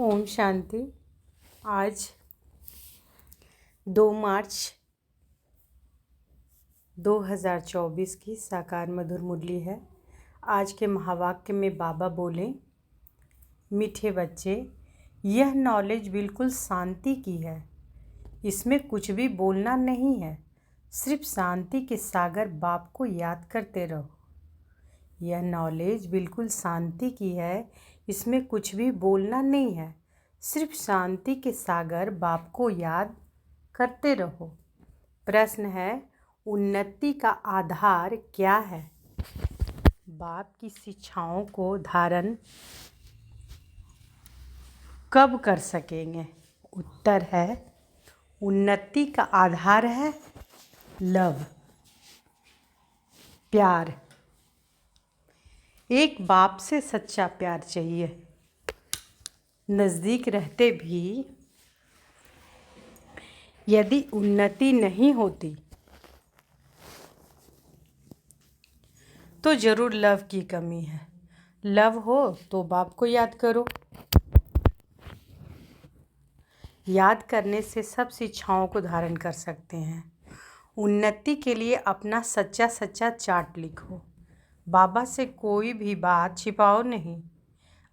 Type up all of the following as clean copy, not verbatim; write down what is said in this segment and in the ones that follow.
ओम शांति। आज 2 मार्च 2024 की साकार मधुर मुरली है। आज के महावाक्य में बाबा बोले, मीठे बच्चे, यह नॉलेज बिल्कुल शांति की है। इसमें कुछ भी बोलना नहीं है, सिर्फ शांति के सागर बाप को याद करते रहो। यह नॉलेज बिल्कुल शांति की है, इसमें कुछ भी बोलना नहीं है, सिर्फ शांति के सागर बाप को याद करते रहो। प्रश्न है, उन्नति का आधार क्या है? बाप की शिक्षाओं को धारण कब कर सकेंगे? उत्तर है, उन्नति का आधार है लव, प्यार। एक बाप से सच्चा प्यार चाहिए। नज़दीक रहते भी यदि उन्नति नहीं होती तो ज़रूर लव की कमी है। लव हो तो बाप को याद करो। याद करने से सब शिक्षाओं को धारण कर सकते हैं। उन्नति के लिए अपना सच्चा सच्चा चार्ट लिखो। बाबा से कोई भी बात छिपाओ नहीं।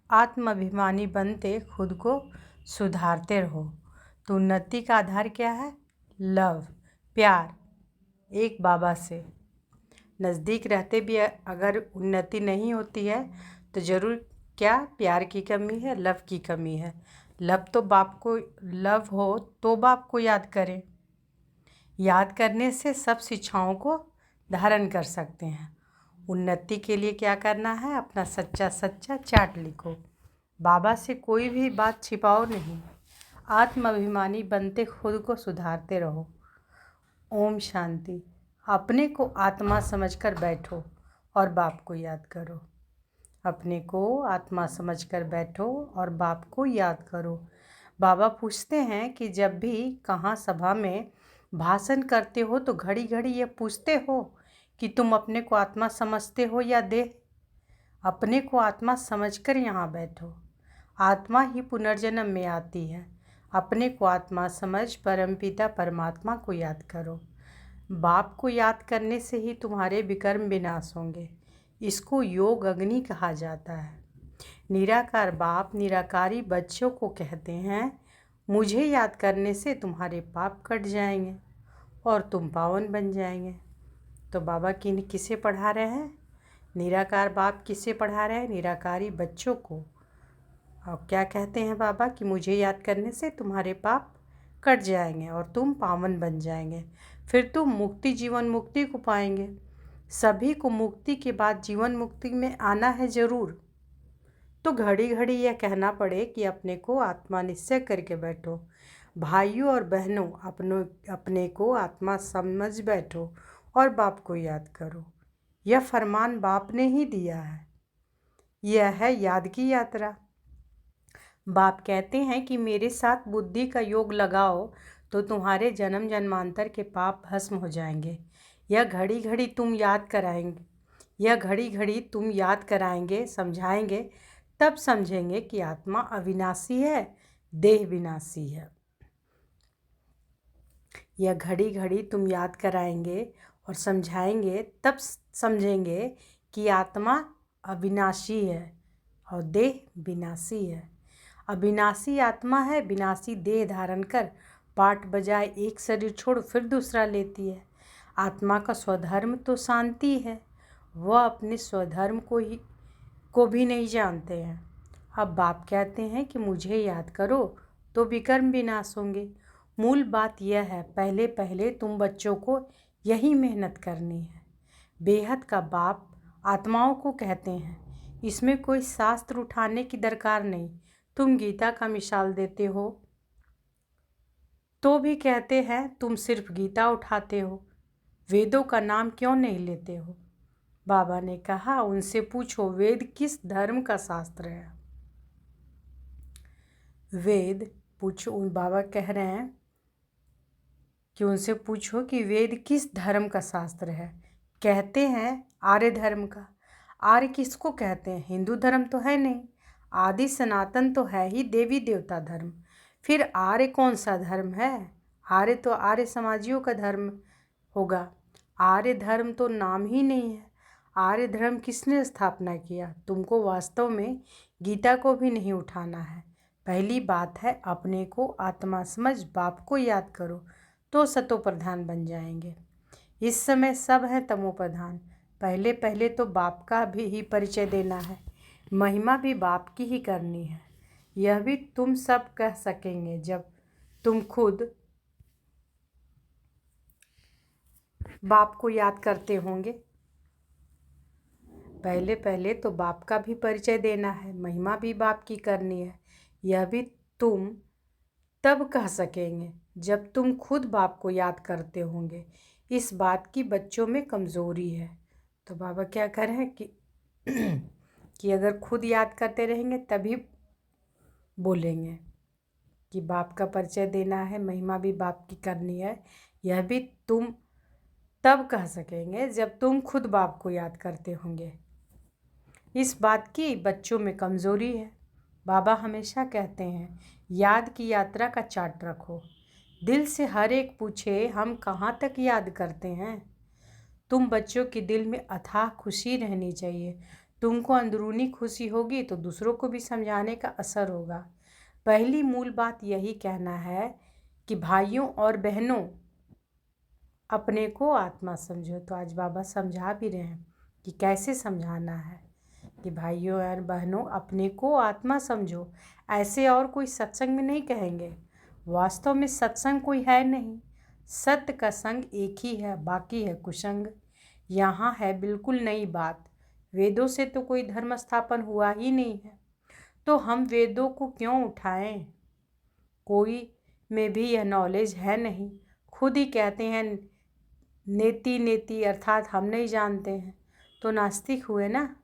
आत्माभिमानी बनते खुद को सुधारते रहो। तो उन्नति का आधार क्या है? लव, प्यार, एक बाबा से। नज़दीक रहते भी अगर उन्नति नहीं होती है तो ज़रूर क्या प्यार की कमी है, लव की कमी है। लव हो तो बाप को याद करें। याद करने से सब शिक्षाओं को धारण कर सकते हैं। उन्नति के लिए क्या करना है? अपना सच्चा सच्चा चार्ट लिखो। बाबा से कोई भी बात छिपाओ नहीं। आत्माभिमानी बनते खुद को सुधारते रहो। ओम शांति। अपने को आत्मा समझकर बैठो और बाप को याद करो। अपने को आत्मा समझकर बैठो और बाप को याद करो। बाबा पूछते हैं कि जब भी कहाँ सभा में भाषण करते हो तो घड़ी घड़ी ये पूछते हो कि तुम अपने को आत्मा समझते हो या देह? अपने को आत्मा समझकर यहाँ बैठो। आत्मा ही पुनर्जन्म में आती है। अपने को आत्मा समझ परमपिता परमात्मा को याद करो। बाप को याद करने से ही तुम्हारे विकर्म विनाश होंगे। इसको योग अग्नि कहा जाता है। निराकार बाप निराकारी बच्चों को कहते हैं, मुझे याद करने से तुम्हारे पाप कट जाएंगे और तुम पावन बन जाएंगे। तो बाबा किसे पढ़ा रहे हैं? निराकार बाप किसे पढ़ा रहे हैं? निराकारी बच्चों को। और क्या कहते हैं बाबा कि मुझे याद करने से तुम्हारे पाप कट जाएंगे और तुम पावन बन जाएंगे। फिर तुम मुक्ति, जीवन मुक्ति को पाएंगे। सभी को मुक्ति के बाद जीवन मुक्ति में आना है ज़रूर। तो घड़ी घड़ी यह कहना पड़े कि अपने को आत्मा निश्चय करके बैठो। भाइयों और बहनों, अपने को आत्मा समझ बैठो और बाप को याद करो। यह फरमान बाप ने ही दिया है। यह है याद की यात्रा। बाप कहते हैं कि मेरे साथ बुद्धि का योग लगाओ तो तुम्हारे जन्म जन्मांतर के पाप भस्म हो जाएंगे। यह घड़ी घड़ी तुम याद कराएंगे, समझाएंगे, तब समझेंगे कि आत्मा अविनाशी है, देह विनाशी है। यह घड़ी घड़ी तुम याद कराएंगे और समझाएंगे, तब समझेंगे कि आत्मा अविनाशी है और देह विनाशी है। अविनाशी आत्मा है, विनाशी देह धारण कर पाठ बजाय एक शरीर छोड़ फिर दूसरा लेती है। आत्मा का स्वधर्म तो शांति है। वह अपने स्वधर्म को भी नहीं जानते हैं। अब बाप कहते हैं कि मुझे याद करो तो विकर्म विनाश होंगे। मूल बात यह है, पहले पहले तुम बच्चों को यही मेहनत करनी है। बेहद का बाप आत्माओं को कहते हैं, इसमें कोई शास्त्र उठाने की दरकार नहीं। तुम गीता का मिसाल देते हो तो भी कहते हैं तुम सिर्फ गीता उठाते हो, वेदों का नाम क्यों नहीं लेते हो? बाबा ने कहा, उनसे पूछो वेद किस धर्म का शास्त्र है। वेद पूछो, बाबा कह रहे हैं कि उनसे पूछो कि वेद किस धर्म का शास्त्र है। कहते हैं आर्य धर्म का। आर्य किसको कहते हैं? हिंदू धर्म तो है नहीं। आदि सनातन तो है ही देवी देवता धर्म। फिर आर्य कौन सा धर्म है? आर्य तो आर्य समाजियों का धर्म होगा। आर्य धर्म तो नाम ही नहीं है। आर्य धर्म किसने स्थापना किया? तुमको वास्तव में गीता को भी नहीं उठाना है। पहली बात है अपने को आत्मा समझ, बाप को याद करो तो सतो प्रधान बन जाएंगे। इस समय सब हैं तमो प्रधान। पहले पहले तो बाप का भी ही परिचय देना है, महिमा भी बाप की ही करनी है। यह भी तुम सब कह सकेंगे जब तुम खुद बाप को याद करते होंगे। पहले पहले तो बाप का भी परिचय देना है, महिमा भी बाप की करनी है। यह भी तुम तब कह सकेंगे जब तुम खुद बाप को याद करते होंगे। इस बात की बच्चों में कमज़ोरी है। तो बाबा क्या कह रहे हैं कि अगर खुद याद करते रहेंगे तभी बोलेंगे कि बाप का परिचय देना है, महिमा भी बाप की करनी है। यह भी तुम तब कह सकेंगे जब तुम खुद बाप को याद करते होंगे। इस बात की बच्चों में कमज़ोरी है। बाबा हमेशा कहते हैं याद की यात्रा का चार्ट रखो। दिल से हर एक पूछे हम कहाँ तक याद करते हैं। तुम बच्चों के दिल में अथाह खुशी रहनी चाहिए। तुमको अंदरूनी खुशी होगी तो दूसरों को भी समझाने का असर होगा। पहली मूल बात यही कहना है कि भाइयों और बहनों अपने को आत्मा समझो। तो आज बाबा समझा भी रहे हैं कि कैसे समझाना है कि भाइयों और बहनों अपने को आत्मा समझो। ऐसे और कोई सत्संग में नहीं कहेंगे। वास्तव में सत्संग कोई है नहीं। सत्य का संग एक ही है, बाकी है कुसंग। यहाँ है बिल्कुल नई बात। वेदों से तो कोई धर्म स्थापन हुआ ही नहीं है, तो हम वेदों को क्यों उठाएं? कोई में भी यह नॉलेज है नहीं। खुद ही कहते हैं नेति नेति, अर्थात हम नहीं जानते हैं, तो नास्तिक हुए ना।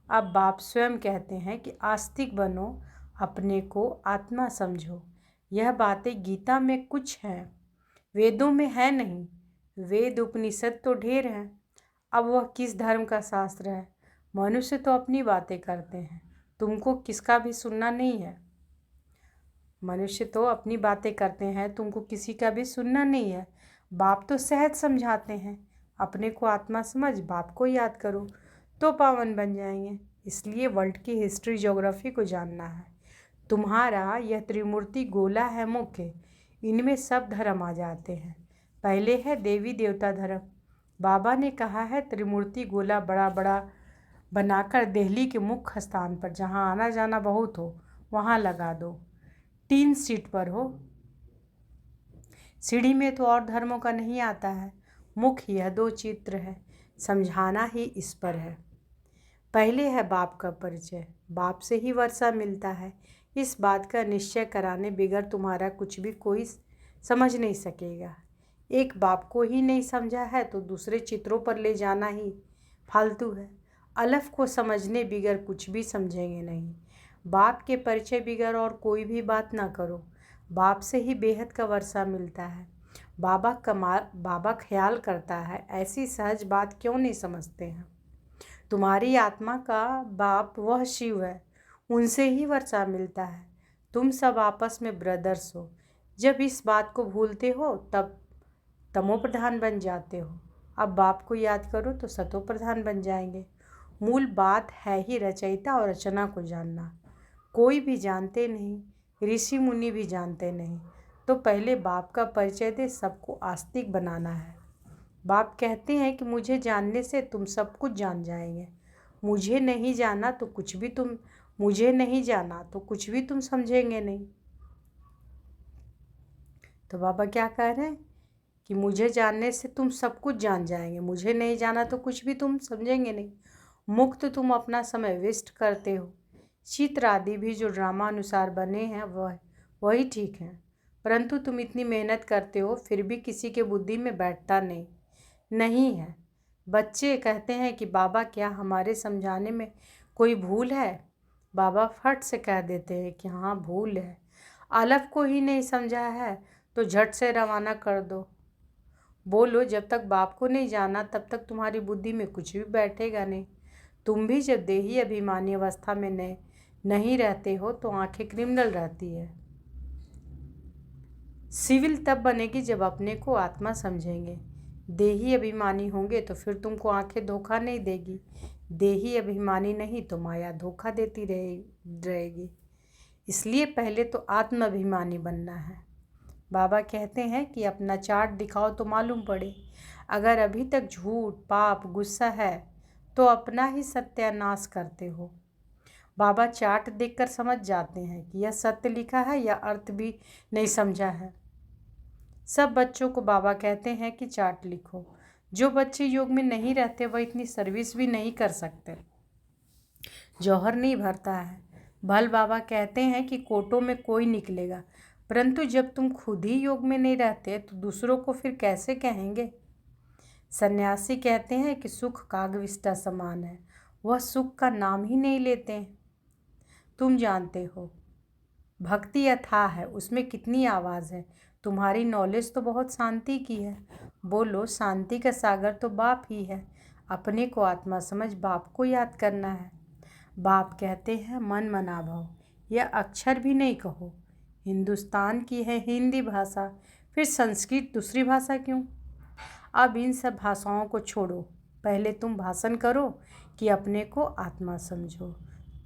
अब बाप स्वयं कहते हैं कि आस्तिक बनो, अपने को आत्मा समझो। यह बातें गीता में कुछ हैं, वेदों में है नहीं। वेद उपनिषद तो ढेर हैं। अब वह किस धर्म का शास्त्र है? मनुष्य तो अपनी बातें करते हैं, तुमको किसका भी सुनना नहीं है। मनुष्य तो अपनी बातें करते हैं, तुमको किसी का भी सुनना नहीं है। बाप तो सहज समझाते हैं, अपने को आत्मा समझ, बाप को याद करो तो पावन बन जाएंगे। इसलिए वर्ल्ड की हिस्ट्री ज्योग्राफी को जानना है। तुम्हारा यह त्रिमूर्ति गोला है मुख्य, इनमें सब धर्म आ जाते हैं। पहले है देवी देवता धर्म। बाबा ने कहा है त्रिमूर्ति गोला बड़ा बड़ा बनाकर दिल्ली के मुख्य स्थान पर, जहाँ आना जाना बहुत हो, वहाँ लगा दो। 3 सीट पर हो। सीढ़ी में तो और धर्मों का नहीं आता है। मुख्य यह 2 चित्र है, समझाना ही इस पर है। पहले है बाप का परिचय। बाप से ही वर्षा मिलता है। इस बात का निश्चय कराने बिगर तुम्हारा कुछ भी कोई समझ नहीं सकेगा। एक बाप को ही नहीं समझा है तो दूसरे चित्रों पर ले जाना ही फालतू है। अलफ को समझने बिगर कुछ भी समझेंगे नहीं। बाप के परिचय बिगर और कोई भी बात ना करो। बाप से ही बेहद का वर्षा मिलता है। बाबा ख्याल करता है, ऐसी सहज बात क्यों नहीं समझते हैं? तुम्हारी आत्मा का बाप वह शिव है, उनसे ही वर्षा मिलता है। तुम सब आपस में ब्रदर्स हो। जब इस बात को भूलते हो तब तमो प्रधान बन जाते हो। अब बाप को याद करो तो सतो प्रधान बन जाएंगे। मूल बात है ही रचयिता और रचना को जानना। कोई भी जानते नहीं, ऋषि मुनि भी जानते नहीं, तो पहले बाप का परिचय दे, सबको आस्तिक बनाना है। बाप कहते हैं कि मुझे जानने से तुम सब कुछ जान जाएंगे। मुझे नहीं जाना तो कुछ भी तुम समझेंगे नहीं। तो बाबा क्या कह रहे हैं कि मुझे जानने से तुम सब कुछ जान जाएंगे, मुझे नहीं जाना तो कुछ भी तुम समझेंगे नहीं। मुक्त तुम अपना समय वेस्ट करते हो। चित्र आदि भी जो ड्रामा अनुसार बने हैं वही ठीक है, परंतु तुम इतनी मेहनत करते हो फिर भी किसी के बुद्धि में बैठता नहीं है। बच्चे कहते हैं कि बाबा क्या हमारे समझाने में कोई भूल है? बाबा फट से कह देते हैं कि हाँ भूल है। अलफ को ही नहीं समझा है तो झट से रवाना कर दो। बोलो जब तक बाप को नहीं जाना तब तक तुम्हारी बुद्धि में कुछ भी बैठेगा नहीं। तुम भी जब देही अभिमानी अवस्था में नहीं रहते हो तो आंखें क्रिमिनल रहती है। सिविल तब बनेगी जब अपने को आत्मा समझेंगे। देही अभिमानी होंगे तो फिर तुमको आंखें धोखा नहीं देगी। देही अभिमानी नहीं तो माया धोखा देती रहेगी। इसलिए पहले तो आत्म अभिमानी बनना है। बाबा कहते हैं कि अपना चार्ट दिखाओ तो मालूम पड़े। अगर अभी तक झूठ, पाप, गुस्सा है तो अपना ही सत्यानाश करते हो। बाबा चार्ट देखकर समझ जाते हैं कि यह सत्य लिखा है या अर्थ भी नहीं समझा है। सब बच्चों को बाबा कहते हैं कि चार्ट लिखो। जो बच्चे योग में नहीं रहते वह इतनी सर्विस भी नहीं कर सकते। जौहर नहीं भरता है। भल बाबा कहते हैं कि कोटों में कोई निकलेगा, परंतु जब तुम खुद ही योग में नहीं रहते तो दूसरों को फिर कैसे कहेंगे। सन्यासी कहते हैं कि सुख कागविष्टा समान है, वह सुख का नाम ही नहीं लेते हैं। तुम जानते हो भक्ति अथाह है, उसमें कितनी आवाज़ है। तुम्हारी नॉलेज तो बहुत शांति की है। बोलो, शांति का सागर तो बाप ही है। अपने को आत्मा समझ बाप को याद करना है। बाप कहते हैं मन मना भव, यह अक्षर भी नहीं कहो। हिंदुस्तान की है हिंदी भाषा, फिर संस्कृत दूसरी भाषा क्यों। अब इन सब भाषाओं को छोड़ो, पहले तुम भाषण करो कि अपने को आत्मा समझो।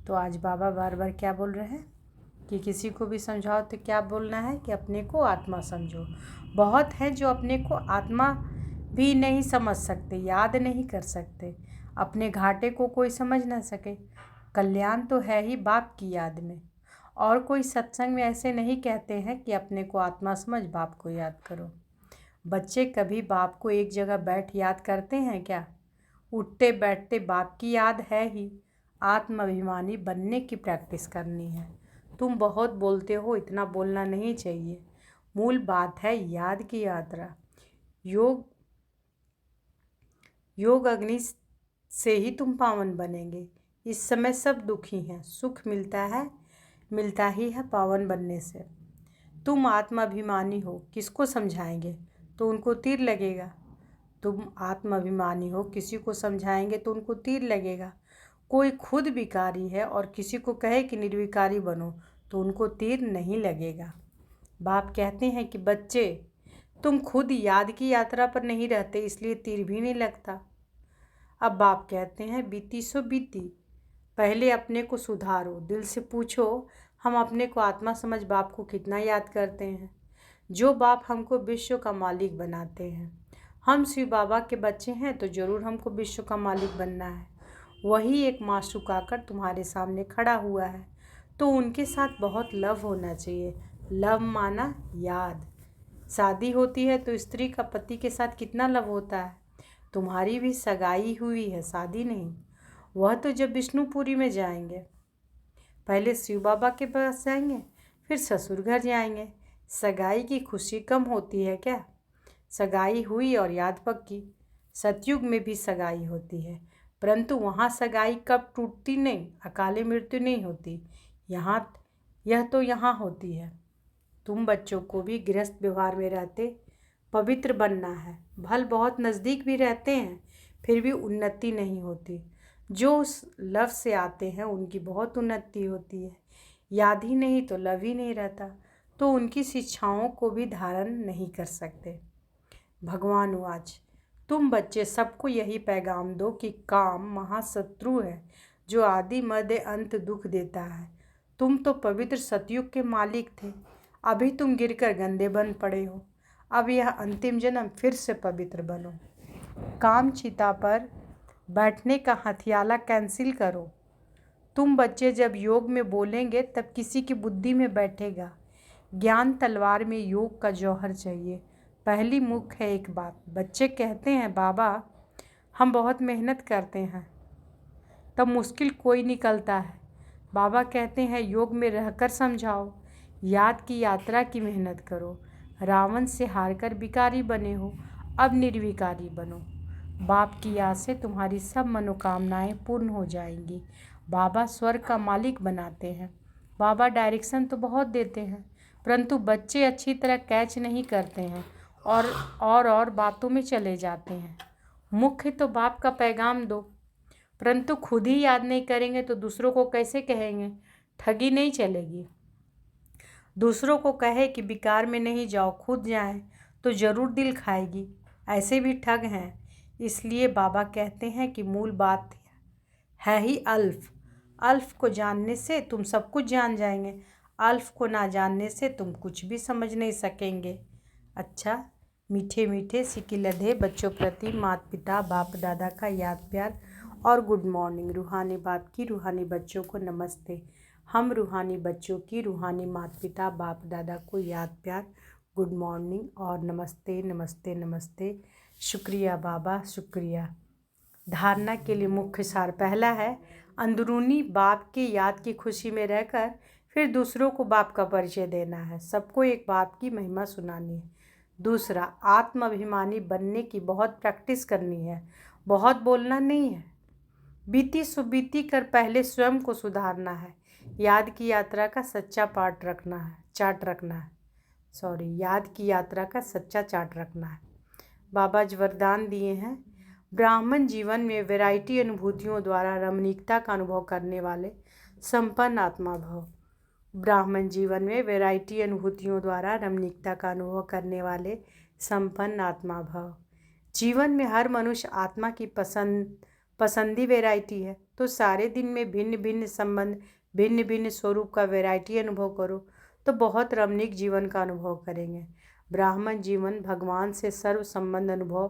तो आज बाबा बार बार क्या बोल रहे हैं कि किसी को भी समझाओ तो क्या बोलना है कि अपने को आत्मा समझो। बहुत है जो अपने को आत्मा भी नहीं समझ सकते, याद नहीं कर सकते। अपने घाटे को कोई समझ ना सके। कल्याण तो है ही बाप की याद में। और कोई सत्संग में ऐसे नहीं कहते हैं कि अपने को आत्मा समझ बाप को याद करो। बच्चे कभी बाप को एक जगह बैठ याद करते हैं क्या। उठते बैठते बाप की याद है ही। आत्माभिमानी बनने की प्रैक्टिस करनी है। तुम बहुत बोलते हो, इतना बोलना नहीं चाहिए। मूल बात है याद की यात्रा। योग अग्नि से ही तुम पावन बनेंगे। इस समय सब दुखी हैं, सुख मिलता ही है पावन बनने से। तुम आत्माभिमानी हो, किसको समझाएंगे तो उनको तीर लगेगा। तुम आत्माभिमानी हो, किसी को समझाएंगे तो उनको तीर लगेगा। कोई खुद विकारी है और किसी को कहे कि निर्विकारी बनो तो उनको तीर नहीं लगेगा। बाप कहते हैं कि बच्चे, तुम खुद याद की यात्रा पर नहीं रहते, इसलिए तीर भी नहीं लगता। अब बाप कहते हैं बीती सो बीती, पहले अपने को सुधारो। दिल से पूछो, हम अपने को आत्मा समझ बाप को कितना याद करते हैं। जो बाप हमको विश्व का मालिक बनाते हैं। हम शिव बाबा के बच्चे हैं तो ज़रूर हमको विश्व का मालिक बनना है। वही एक मासूक आकर तुम्हारे सामने खड़ा हुआ है तो उनके साथ बहुत लव होना चाहिए। लव माना याद। शादी होती है तो स्त्री का पति के साथ कितना लव होता है। तुम्हारी भी सगाई हुई है, शादी नहीं। वह तो जब विष्णुपुरी में जाएंगे, पहले शिव बाबा के पास जाएंगे, फिर ससुर घर जाएंगे। सगाई की खुशी कम होती है क्या। सगाई हुई और याद पक्की। सतयुग में भी सगाई होती है, परंतु वहाँ सगाई कब टूटती नहीं, अकाले मृत्यु नहीं होती। यह तो यहाँ होती है। तुम बच्चों को भी गृहस्थ व्यवहार में रहते पवित्र बनना है। भल बहुत नज़दीक भी रहते हैं, फिर भी उन्नति नहीं होती। जो उस लव से आते हैं उनकी बहुत उन्नति होती है। याद ही नहीं तो लव ही नहीं रहता, तो उनकी शिक्षाओं को भी धारण नहीं कर सकते। भगवान आज तुम बच्चे सबको यही पैगाम दो कि काम महाशत्रु है जो आदि मध्य अंत दुख देता है। तुम तो पवित्र सतयुग के मालिक थे, अभी तुम गिरकर गंदे बन पड़े हो। अब यह अंतिम जन्म फिर से पवित्र बनो। काम चिता पर बैठने का हथियाला कैंसिल करो। तुम बच्चे जब योग में बोलेंगे तब किसी की बुद्धि में बैठेगा। ज्ञान तलवार में योग का जौहर चाहिए। पहली मुख्य है एक बात। बच्चे कहते हैं बाबा हम बहुत मेहनत करते हैं, तब मुश्किल कोई निकलता है। बाबा कहते हैं योग में रहकर समझाओ। याद की यात्रा की मेहनत करो। रावण से हारकर विकारी बने हो, अब निर्विकारी बनो। बाप की याद से तुम्हारी सब मनोकामनाएं पूर्ण हो जाएंगी। बाबा स्वर्ग का मालिक बनाते हैं। बाबा डायरेक्शन तो बहुत देते हैं, परंतु बच्चे अच्छी तरह कैच नहीं करते हैं और बातों में चले जाते हैं। मुख्य तो बाप का पैगाम दो, परंतु खुद ही याद नहीं करेंगे तो दूसरों को कैसे कहेंगे। ठगी नहीं चलेगी। दूसरों को कहे कि बेकार में नहीं जाओ, खुद जाएं तो ज़रूर दिल खाएगी। ऐसे भी ठग हैं। इसलिए बाबा कहते हैं कि मूल बात है ही अल्फ। अल्फ को जानने से तुम सब कुछ जान जाएंगे, अल्फ को ना जानने से तुम कुछ भी समझ नहीं सकेंगे। अच्छा, मीठे मीठे सिक्के लधे बच्चों प्रति माता पिता बाप दादा का याद प्यार और गुड मॉर्निंग। रूहानी बाप की रूहानी बच्चों को नमस्ते। हम रूहानी बच्चों की रूहानी माता पिता बाप दादा को याद प्यार, गुड मॉर्निंग और नमस्ते नमस्ते नमस्ते। शुक्रिया बाबा, शुक्रिया। धारणा के लिए मुख्य सार पहला है, अंदरूनी बाप की याद की खुशी में रहकर फिर दूसरों को बाप का परिचय देना है। सबको एक बाप की महिमा सुनानी है। दूसरा, आत्माभिमानी बनने की बहुत प्रैक्टिस करनी है, बहुत बोलना नहीं है। बीती सुबीती कर पहले स्वयं को सुधारना है। याद की यात्रा का सच्चा चार्ट रखना है। याद की यात्रा का सच्चा चार्ट रखना है। बाबा जी वरदान दिए हैं, ब्राह्मण जीवन में वैरायटी अनुभूतियों द्वारा रमणीकता का अनुभव करने वाले संपन्न आत्मा भव। ब्राह्मण जीवन में वैरायटी अनुभूतियों द्वारा रमणीकता का अनुभव करने वाले संपन्न आत्मा भव। जीवन में हर मनुष्य आत्मा की पसंदी वैरायटी है, तो सारे दिन में भिन्न भिन्न संबंध, भिन्न भिन्न स्वरूप का वैरायटी अनुभव करो तो बहुत रमणीक जीवन का अनुभव करेंगे। ब्राह्मण जीवन भगवान से सर्व संबंध अनुभव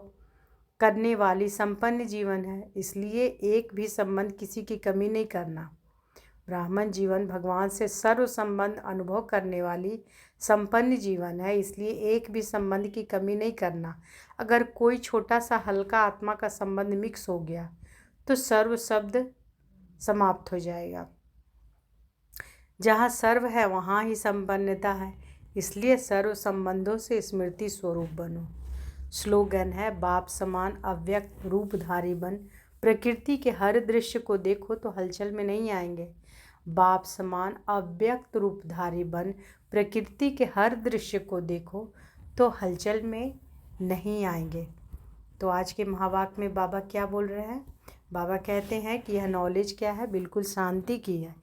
करने वाली संपन्न जीवन है, इसलिए एक भी संबंध किसी की कमी नहीं करना। ब्राह्मण जीवन भगवान से सर्व संबंध अनुभव करने वाली संपन्न जीवन है, इसलिए एक भी संबंध की कमी नहीं करना। अगर कोई छोटा सा हल्का आत्मा का संबंध मिक्स हो गया तो सर्व शब्द समाप्त हो जाएगा। जहाँ सर्व है वहाँ ही संपन्नता है, इसलिए सर्व संबंधों से स्मृति स्वरूप बनो। स्लोगन है, बाप समान अव्यक्त रूपधारी बन, प्रकृति के हर दृश्य को देखो तो हलचल में नहीं आएंगे। बाप समान अव्यक्त रूपधारी बन, प्रकृति के हर दृश्य को देखो तो हलचल में नहीं आएंगे। तो आज के महावाक्य में बाबा क्या बोल रहे हैं? बाबा कहते हैं कि यह नॉलेज क्या है? बिल्कुल शांति की है।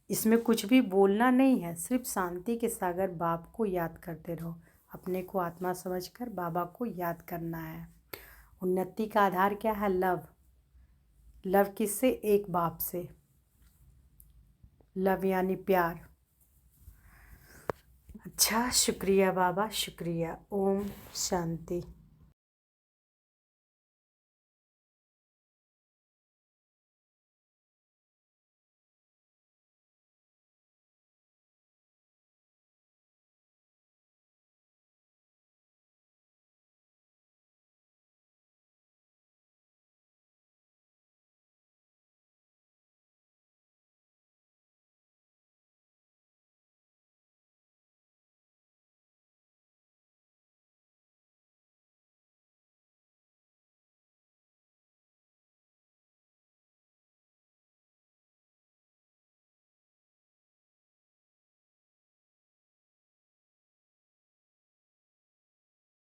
इसमें कुछ भी बोलना नहीं है, सिर्फ शांति के सागर बाप को याद करते रहो। अपने को आत्मा समझकर बाबा को याद करना है। उन्नति का आधार क्या है? लव। लव किससे? एक बाप से। लव यानी प्यार। अच्छा, शुक्रिया बाबा, शुक्रिया। ओम शांति।